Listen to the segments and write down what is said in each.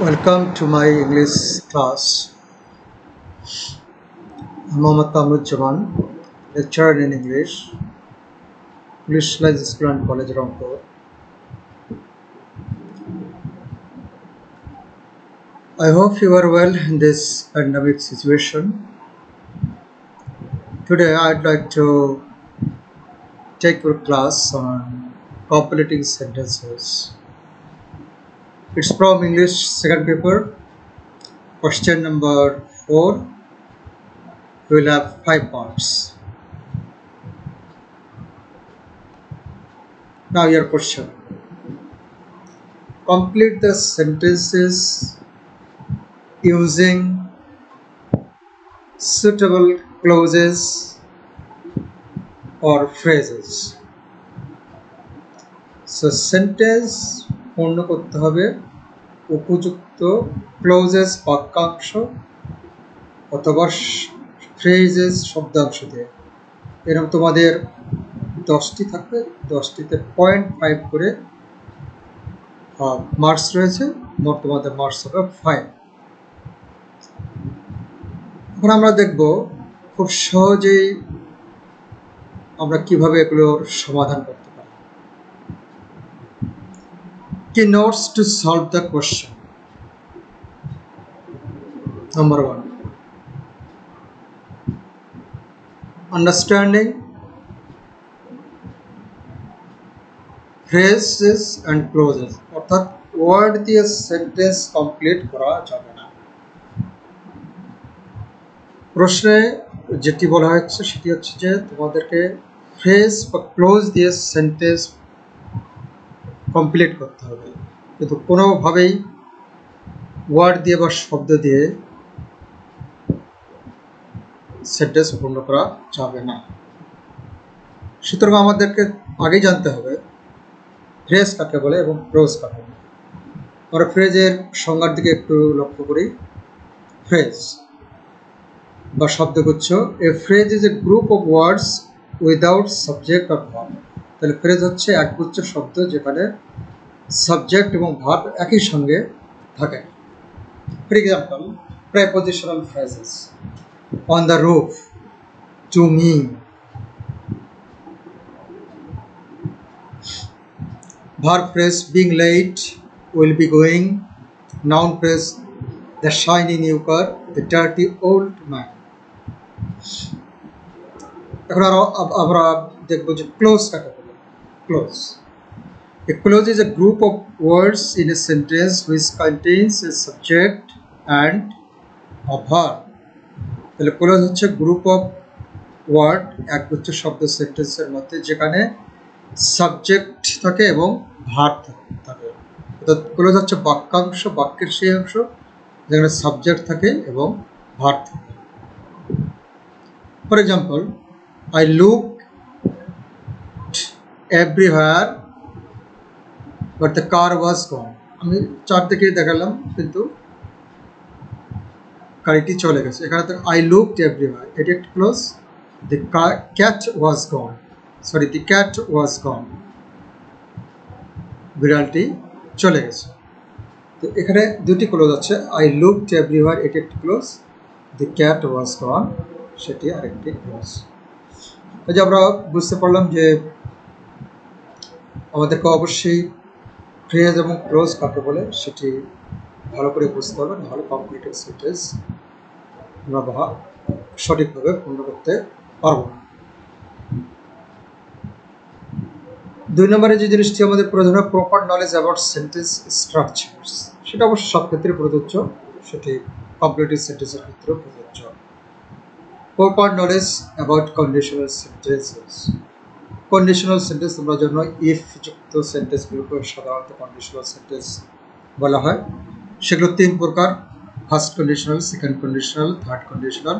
Welcome to my English class. I'm Mohammad Kamruzzaman, lecturer in English, English Life School and College, Rampur. I hope you are well in this pandemic situation. Today I'd like to take your class on completing sentences. It's from English second paper, question number 4. We will have 5 parts. Now your question. Complete the sentences using suitable clauses or phrases. So sentence পূর্ণ করতে হবে উপযুক্ত clauses বাক্যাংশ অথবা phrases শব্দাংশ দিয়ে। এরকম তোমাদের 10টি থাকবে, 10টিতে 0.5 করে মার্কস রয়েছে, মোট তোমাদের মার্কস হবে 5। এখন আমরা দেখব খুব সহজেই আমরা কিভাবে এগুলোর সমাধান করতে পারি। Key notes to solve the question. Number 1. Understanding phrases and clauses. অর্থাৎ ওয়ার্ড দিয়ে সেন্টেন্স কমপ্লিট করা যাবে না। প্রশ্নে যেটি বলা হচ্ছে সেটি হচ্ছে যে তোমাদেরকে ফ্রেজ বা ক্লোজ দিয়ে সেন্টেন্স কমপ্লিট করতে হবে, কিন্তু কোনোভাবেই ওয়ার্ড দিয়ে বা শব্দ দিয়ে সেন্টেন্স পূর্ণ করা যাবে না। সুতরাং আমাদেরকে আগেই জানতে হবে ফ্রেজ কাকে বলে এবং ক্লোজ কাকে বলে। আমরা ফ্রেজের সংজ্ঞার দিকে একটু লক্ষ্য করি। ফ্রেজ বা শব্দগুচ্ছ, a phrase is a group of words without subject or verb. তাহলে ফ্রেজ হচ্ছে একগুচ্ছ শব্দ যেখানে সাবজেক্ট এবং ভার্ব একই সঙ্গে থাকে। For example, prepositional phrases, on the roof, to me. Verb phrase, being late, will be going. Noun phrase, the shiny new car, the dirty old man. এখন আমরা দেখব যে ক্লোজ কাকে বলে। Close, a clause is a group of words in a sentence which contains a subject and a verb. তাহলে close হচ্ছে group of word, একগুচ্ছ শব্দ সেন্টেন্সের মধ্যে যেখানে সাবজেক্ট থাকে এবং ভার্ব থাকে। অর্থাৎ ক্লোজ হচ্ছে বাক্যাংশ, বাক্যের সেই অংশ যেখানে সাবজেক্ট থাকে এবং ভার্ব থাকে। For example, I look everywhere but the car was gone. আমি চারদিকে দেখালাম কিন্তু গাড়িটি চলে গেছে। এখানে তো আই লুকড এভরিওয়্যার, এটি একটি clause. The cat was gone, sorry the cat was gone, বিড়ালটি চলে গেছে। তো এখানে দুটি ক্লোজ আছে, আই লুকড এভরিওয়্যার এটি একটি ক্লোজ, দি ক্যাট ওয়াজ গন সেটি আরেকটি ক্লোজ। যে আমরা বুঝতে পারলাম যে আমাদেরকে অবশ্যই ফ্রেজ এবং ক্লোজ কাকে বলে সেটি ভালো করে বুঝতে হবে, নাহলে কমপ্লিট সেন্টেন্স আমরা সঠিকভাবে পূর্ণ করতে পারবো না। 2 নম্বরে যে জিনিসটি আমাদের প্রয়োজন হয়, proper knowledge about sentence structures. সেটা অবশ্য সব ক্ষেত্রে প্রযোজ্য, সেটি কমপ্লিটিভ সেন্টেন্সের ক্ষেত্রেও প্রযোজ্য। Proper knowledge about conditional sentences. Conditional sentence তোমরা জন্য ইফ যুক্ত সেন্টেন্সগুলোকে সাধারণত কন্ডিশনাল সেন্টেন্স বলা হয়। সেগুলো 3 প্রকার, first conditional, second conditional, third conditional.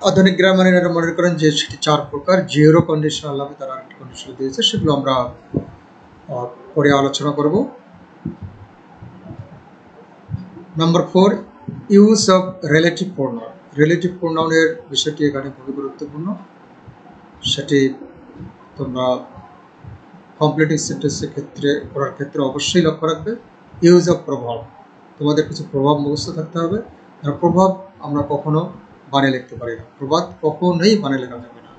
আধুনিক গ্রামারের মনে করেন যে সেটি 4 প্রকার। জিরো কন্ডিশনাল নামে তারা আরেকটি কন্ডিশনাল দিয়েছে, সেগুলো আমরা পরে আলোচনা করব। Number 4, use of relative pronoun. Relative প্রোনাউনের বিষয়টি এখানে খুবই গুরুত্বপূর্ণ, সেটি তোমরা কমপ্লিটিভ সেন্টেন্সের ক্ষেত্রে করার ক্ষেত্রে অবশ্যই লক্ষ্য রাখবে। ইউজ অফ প্রভাব, তোমাদের কিছু প্রভাব মুখস্থ থাকতে হবে। আর প্রভাব আমরা কখনো বানিয়ে লিখতে পারি না, প্রবাদ কখনোই বানিয়ে লেখা যাবে না,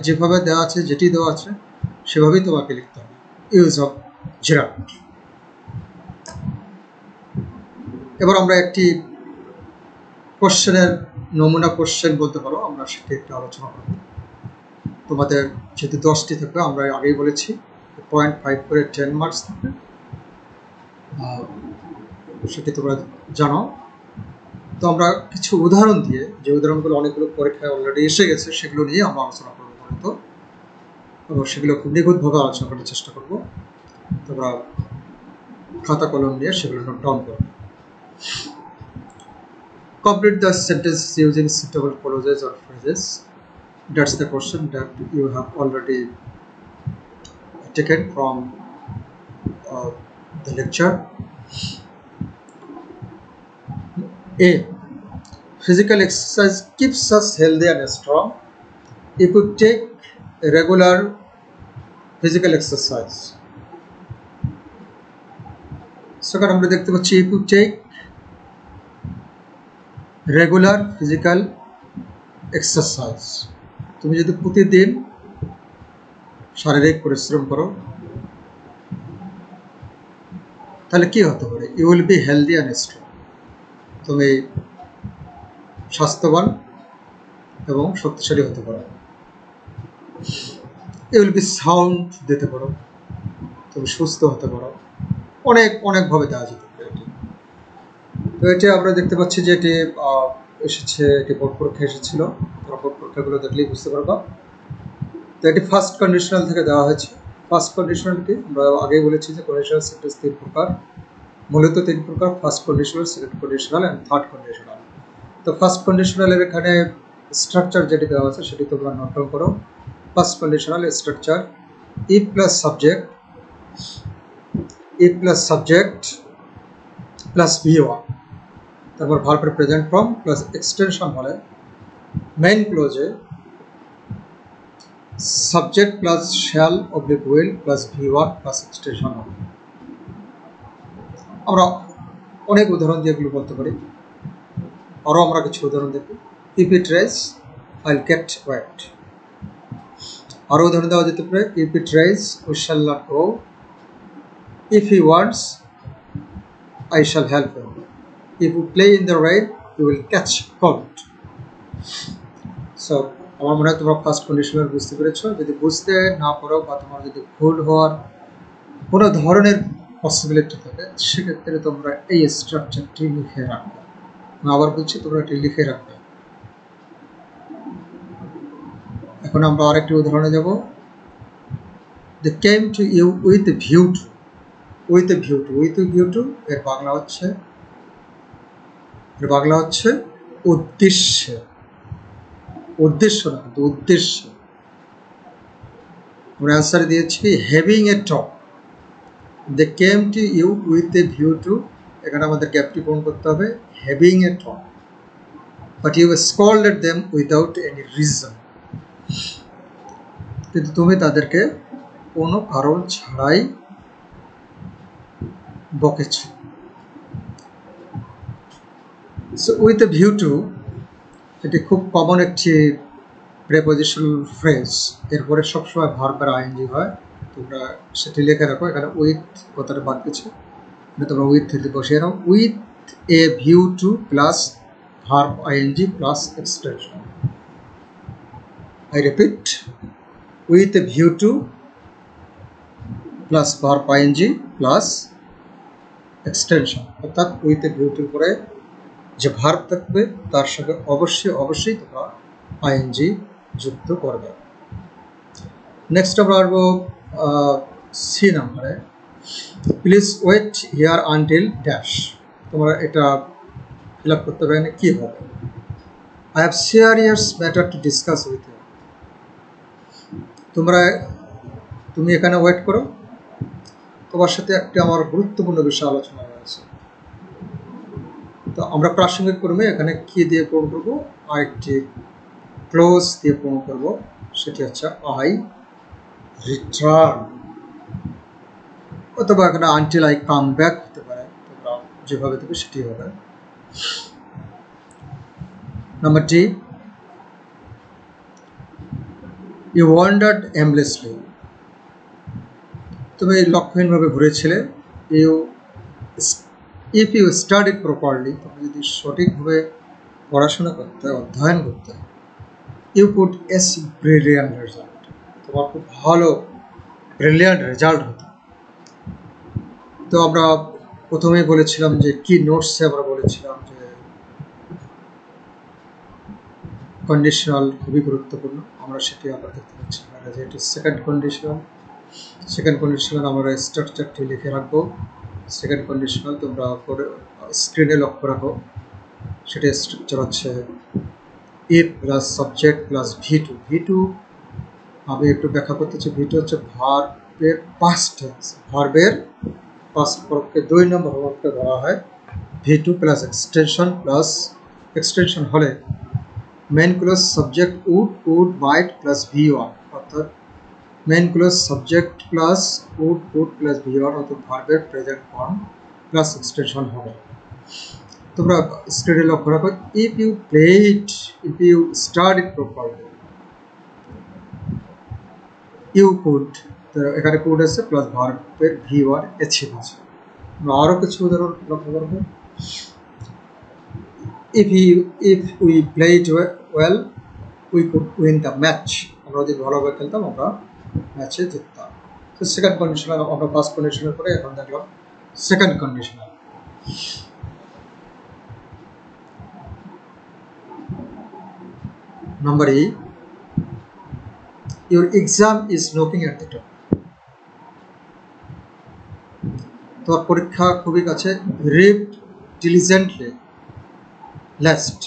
যেভাবে দেওয়া আছে, যেটি দেওয়া আছে সেভাবেই তোমাকে লিখতে হবে। Use of gerund. এবার আমরা একটি কোশ্চেনের নমুনা কোশ্চেন বলতে পারো, আমরা সেটি একটু আলোচনা করব। তোমাদের যেহেতু 10টি থাকবে, আমরা আগেই বলেছি 0.5 করে 10 মার্কস থাকবে, সেটি তোমরা জানো। তো আমরা কিছু উদাহরণ দিয়ে, যে উদাহরণগুলো অনেকগুলো পরীক্ষায় অলরেডি এসে গেছে, সেগুলো নিয়ে আমরা আলোচনা করবো মূলত, এবং সেগুলো খুব নিখুঁতভাবে আলোচনা করার চেষ্টা করব। তোমরা খাতা কলম নিয়ে সেগুলো নোট ডাউন করবে। Complete the sentences using suitable clauses or phrases. That's the question that you have already taken from the lecture. A. Physical exercise keeps us healthy and strong. If you take regular physical exercise. Second, আমরা দেখতে পাচ্ছি if you take regular physical exercise, তুমি যদি প্রতিদিন শারীরিক পরিশ্রম করো তাহলে কি হতে পারে? You will be healthy and strong. তুমি স্বাস্থ্যবান এবং শক্তিশালী হতে পারো। You will be sound দিতে পারো, তুমি সুস্থ হতে পারো, অনেকভাবে দেওয়া যেতে পারে এটি। তো এটি আমরা দেখতে পাচ্ছি যে এটি এসেছে, এটি বোর্ড পরীক্ষা এসেছিল, বোর্ড পরীক্ষাগুলো দেখলেই বুঝতে পারবা। তো এটি ফার্স্ট কন্ডিশনাল থেকে দেওয়া হয়েছে। ফার্স্ট কন্ডিশনালটি আমরা আগেই বলেছি যে কন্ডিশনাল সেন্টেন্স 3 প্রকার, মূলত 3 প্রকার: first conditional, second conditional and third conditional. তো ফার্স্ট কন্ডিশনালের এখানে স্ট্রাকচার যেটি দেওয়া আছে সেটি তোমরা নোট ডাউন করো। First conditional structure: if plus subject plus V1, তারপর ভার্বের প্রেজেন্ট ফর্ম প্লাস এক্সটেনশন হলে মেইন ক্লোজে subject plus shall oblique will plus V1 plus extension হবে। আমরা অনেক উদাহরণ দিয়ে এগুলো বলতে পারি, আরও আমরা কিছু উদাহরণ দেখব। if it rains I'll get wet, আরও উদাহরণ দেওয়া যেতে পারে if it rains we shall not go, if he wants I shall help him, if you play in the rain you will catch cold. So আমার মনে হয় তোমরা first conditional বুঝতে পেরেছো। যদি বুঝতে না পারো বা তোমার যদি ভুল হওয়ার কোনো ধরনের পসিবিলিটি থাকে, সেক্ষেত্রে তোমরা এই স্ট্রাকচারটি লিখে রাখবে। আমি আবার বলছি, তোমরা এটি লিখে রাখবে। এখন আমরা আরেকটি উদাহরণে যাব। They came to you with a view to, with a view to এর বাংলা হচ্ছে উদ্দেশ্যে, উদ্দেশ্য না, কিন্তু উদ্দেশ্য। আমরা অ্যান্সার দিয়েছি having a talk. They came to you with a view to, এখানে আমাদের গ্যাপটি পূরণ করতে হবে, having a talk, but you scolded them without any reason, কিন্তু তুমি তাদেরকে কোনো কারণ ছাড়াই বকেছ। So with a view to, এটি খুব কমন একটি প্রেপোজিশনাল ফ্রেজ, এরপরে সবসময় ভার্বের আইএনজি হয়, তোমরা সেটি লিখে রাখো। এখানে উইথ কথাটা বাদ গেছে, তোমরা উইথ বসিয়ে নাও। With a view to plus verb ING plus extension. I repeat, with a view to plus verb ing plus extension, অর্থাৎ with a view to পরে যে ভার্ব থাকবে তার সঙ্গে অবশ্যই তোমরা ing যুক্ত করবে। নেক্সট আমরা আসবো C number. Please wait here until dash, তোমরা এটা ফিল আপ করতে পারবে। কি হবে? I have serious matter to discuss with you, তুমি এখানে ওয়েট করো, তোমার সাথে একটি আমার গুরুত্বপূর্ণ বিষয় আলোচনা রয়েছে। তো আমরা প্রাসঙ্গিক ক্রমে এখানে কি দিয়ে পূরণ করবো? আরেকটি ক্লোজ দিয়ে পূরণ করবো, সেটি হচ্ছে আই রিটার্ন, অথবা এখানে আনটিল আই কাম ব্যাক হতে পারে, যেভাবে দেবে সেটি হবে। Number D, you wandered aimlessly, তুমি লক্ষ্যহীনভাবে ঘুরেছিলে। You if you studied properly, তুমি যদি সঠিকভাবে পড়াশোনা করতে, অধ্যয়ন করতে, you could ace brilliant result, তোমার খুব ভালো ব্রিলিয়ান্ট রেজাল্ট হতো। তো আমরা প্রথমেই বলেছিলাম যে কি নোটসে আমরা বলেছিলাম যে কন্ডিশনাল খুবই গুরুত্বপূর্ণ, আমরা সেটি আবার দেখতে পাচ্ছি। যেহেতু সেকেন্ড কন্ডিশনাল আমরা স্ট্রাকচারটি লিখে রাখবো। সেকেন্ড কন্ডিশনাল তোমরা স্ক্রিনে লক্ষ্য রাখো, সেটি স্ট্রাকচার হচ্ছে if plus subject plus V2. V2 আমি একটু ব্যাখ্যা করতেছি। ভি2 হচ্ছে ভার্বের পাস্ট টেন্স, ভার্বের পাস্ট ফর্মকে 2 নম্বর ফর্মকে ধরা হয় ভি2 প্লাস এক্সটেনশন হলে main clause subject would might plus V1, অর্থাৎ main clause subject plus would plus V1, অর্থাৎ ভার্বের প্রেজেন্ট ফর্ম প্লাস এক্সটেনশন হবে। তোমরা স্ক্রিনে লক্ষ্য রাখো, if you studied properly, you could, এখানে কুড আছে প্লাস ভার্বের ভি1 এসে আছে। আমরা আরও কিছু উদাহরণ লক্ষ্য করবো। if we played well we could win the match, আমরা যদি ভালোভাবে খেলতাম আমরা ম্যাচে জিততাম। তো সেকেন্ড কন্ডিশনাল আমরা ফার্স্ট কন্ডিশনাল করে এখন দেখলাম second conditional. Number E, your exam is knocking at the door, তোমার পরীক্ষা খুবই কাছে। read diligently lest,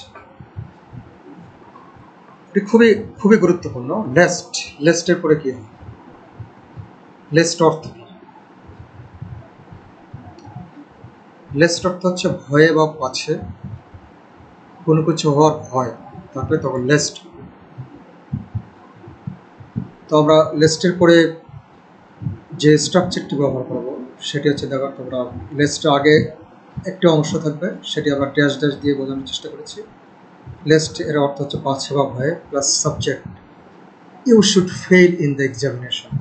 খুবই খুবই গুরুত্বপূর্ণ। লেস্টের পরে কি হয়? লেস্ট অর্থ কি? লেস্ট অর্থ হচ্ছে ভয়ে বা পাছে, কোনো কিছু হওয়ার ভয় থাকলে তখন লেস্ট। তো আমরা লেস্টের পরে যে স্ট্রাকচারটি ব্যবহার করবো সেটি হচ্ছে, দেখো তোমরা লেস্টের আগে একটা অংশ থাকবে, সেটি আমরা ড্যাশ দিয়ে বোঝানোর চেষ্টা করেছি। লেস্ট এর অর্থ হচ্ছে পাছে বা ভয়ে plus subject you should fail in the examination.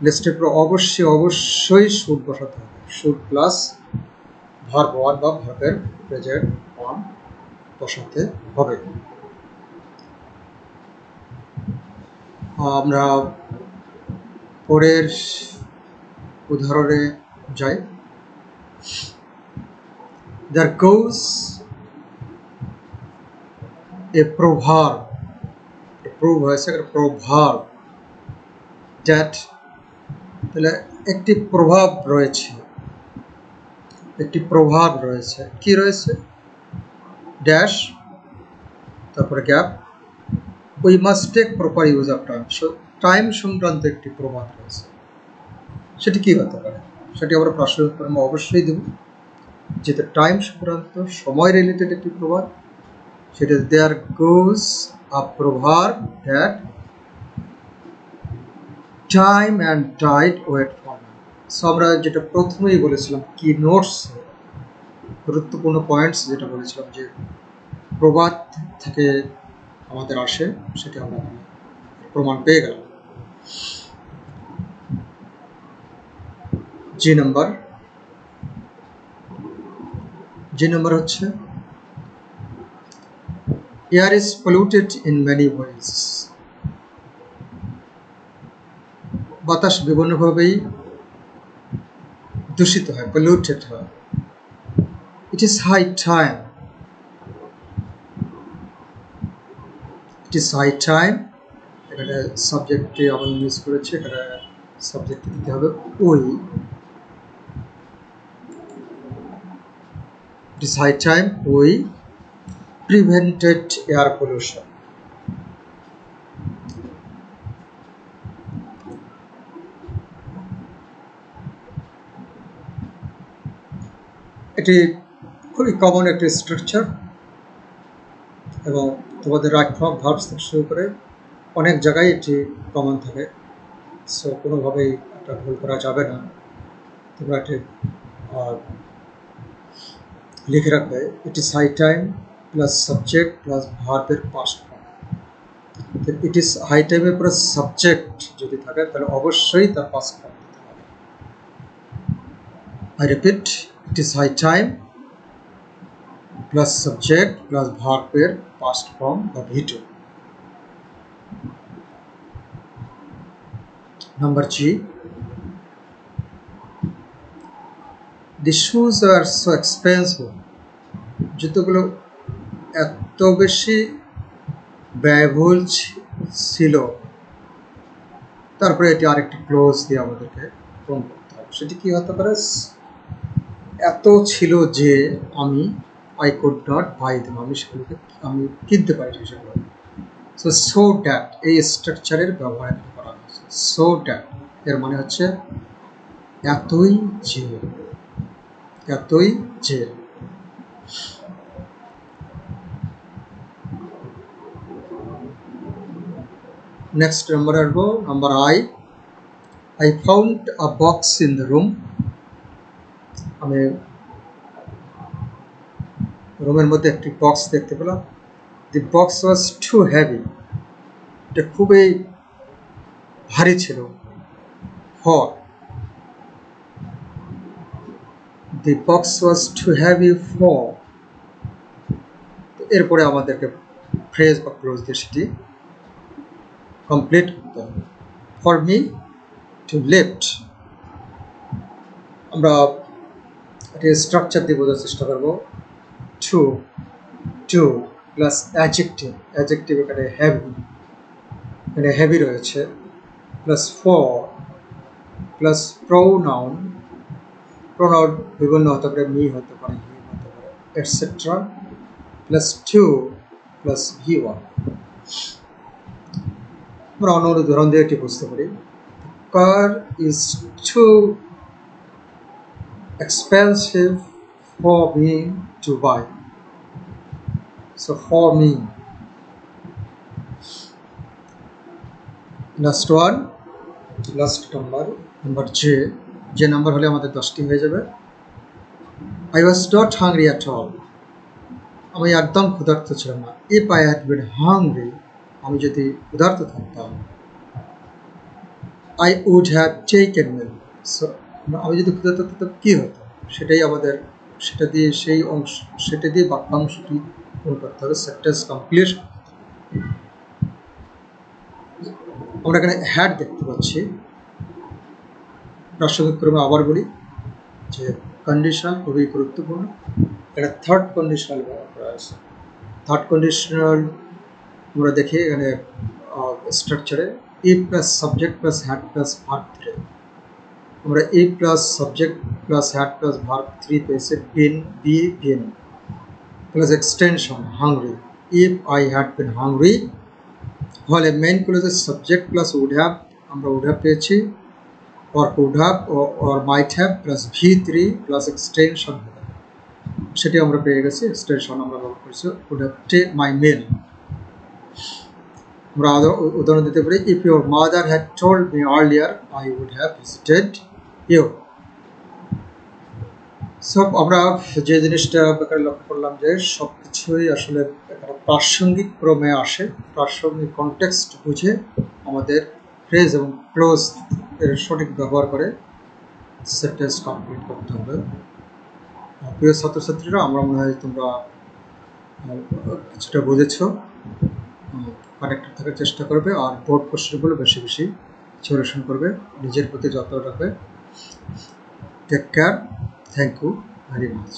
লিস্টের পর অবশ্যই শুড বসাতে হবে। শুড প্লাস ভার্ব ওয়ান বা ভার্বের প্রেজেন্ট ফর্ম বসাতে হবে। আমরা পরের উদাহরণে যাই। There goes a proverb, that, তাহলে একটি প্রভাব রয়েছে, কি রয়েছে? ড্যাশ, তারপরে gap, we must take proper use of time. Time সংক্রান্ত একটি প্রবাদ রয়েছে, সেটি কি হতে পারে? সেটি আমরা প্রাসঙ্গিক কর্ম অবশ্যই দেব, যেটা টাইম সংক্রান্ত সময় রিলেটেড একটি প্রবাদ। সেটা দেয়ার goes a proverb that time and tide wait for. So আমরা যেটা প্রথমেই বলেছিলাম কি নোটস, গুরুত্বপূর্ণ পয়েন্টস যেটা বলেছিলাম যে প্রবাদ থেকে আমাদের আসে, সেটা আমরা প্রমাণ পেয়ে গেলাম। জি নাম্বার হচ্ছে air is polluted in many ways, বাতাস বিভিন্নভাবেই দূষিত হয়, পলিউটেড হয়। ইট ইজ হাই টাইম, এখানে সাবজেক্টটি আমরা ইউজ করেছি, এখানে সাবজেক্টটি দিতে হবে ওই। It is high time we prevented air pollution. এটি খুবই কমন একটি স্ট্রাকচার এবং তোমাদের রাইট ফর্ম ভার্বস থেকে শুরু করে অনেক জায়গায় এটি কমন থাকে। সো কোনোভাবেই এটা ভুল করা যাবে না। তোমরা এটা লিখে রাখবে। It is high time plus subject plus ভার্বের past form. It is high টাইমের পরে সাবজেক্ট যদি থাকে তাহলে অবশ্যই তার পাস্ট ফর্ম দিতে হবে। I repeat, it is high time plus subject plus ভার্বের পাস্ট ফর্ম বা V2। Number G, the shoes are so expensive, জুতোগুলো এত বেশি ব্যয়বহুল ছিল। তারপরে এটি আরেকটি ক্লোজ দিয়ে আমাদেরকে পূরণ করতে হবে। সেটি কি হতে পারে? এত ছিল যে আমি I could not buy them, আমি সেগুলোকে আমি কিনতে পারি সেগুলো। সো দ্যাট এই স্ট্রাকচারের ব্যবহার করা হয়েছে। সো দ্যাট এর মানে হচ্ছে এতই যে, এতই যে। নেক্সট নাম্বার আসবো, number I found a box in the room, আমি রুমের মধ্যে একটি বক্স দেখতে পেলাম। The box was too heavy, এটা খুবই ভারী ছিল। For the box was too heavy for, এরপরে আমাদেরকে ফ্রেজ বা ক্লোজ দিয়ে সেটি কমপ্লিট করতে হবে। For me to lift, আমরা এটি স্ট্রাকচার দিয়ে বোঝার চেষ্টা করবো। to প্লাস অ্যাডজেক্টিভ, অ্যাডজেক্টিভ এখানে হেভি রয়েছে, plus for plus pronoun, pronoun বিভিন্ন হতে পারে, মি হতে পারে, হিম হতে পারে, etcetera, plus two plus V1। আমরা অন্য উদাহরণ দিয়ে এটি বুঝতে পারি। Car is too expensive for me to buy, so for me। Last one, last number যে নাম্বার হলে আমাদের 10টি হয়ে যাবে। I was not hungry at all, আমি একদম ক্ষুধার্ত ছিলাম না। If I had been hungry, আমি যদি ক্ষুধার্ত থাকতাম, I would have taken milk, so আমি যদি ক্ষুধার্ত থাকতাম কি হতো, সেটাই আমাদের সেটা দিয়ে বাক্যাংশটি পূরণ করতে হবে, সেন্টেন্স কমপ্লিট। আমরা এখানে হ্যাড দেখতে পাচ্ছি। প্রাসঙ্গিক ক্রমে আবার বলি যে কন্ডিশনাল খুবই গুরুত্বপূর্ণ। এটা থার্ড কন্ডিশনাল ব্যবহার করা আছে। থার্ড কন্ডিশনাল আমরা দেখি এখানে স্ট্রাকচারে if plus subject plus had plus verb 3, আমরা if plus subject plus had plus verb 3 পেয়েছি। been plus extension hungry, if I had been hungry, হলে মেইন ক্লোজের সাবজেক্ট প্লাস উড হ্যাভ, আমরা উড হ্যাভ পেয়েছি, or could have or might have plus V3 plus extension, সেটি আমরা পেয়ে গেছি। Extension আমরা ব্যবহার করেছি would have take my meal। আমরা উদাহরণ দিতে পারি, if your mother had told me earlier, I would have visited you। সব আমরা যে জিনিসটা ব্যাপারে লক্ষ্য করলাম যে সব কিছুই আসলে প্রাসঙ্গিক ক্রমে আসে, প্রাসঙ্গিক কনটেক্সট বুঝে আমাদের ফ্রেজ এবং ক্লোজ এর সঠিক ব্যবহার করে সেন্টেন্স কমপ্লিট করতে হবে। প্রিয় ছাত্রছাত্রীরা, আমরা মনে হয় তোমরা কিছুটা বুঝেছ। কানেক্টেড থাকার চেষ্টা করবে আর বোর্ড কোশ্চেনগুলো বেশি বেশি সলিউশন করবে, নিজের প্রতি যত্ন রাখবে। Take care, thank you very much.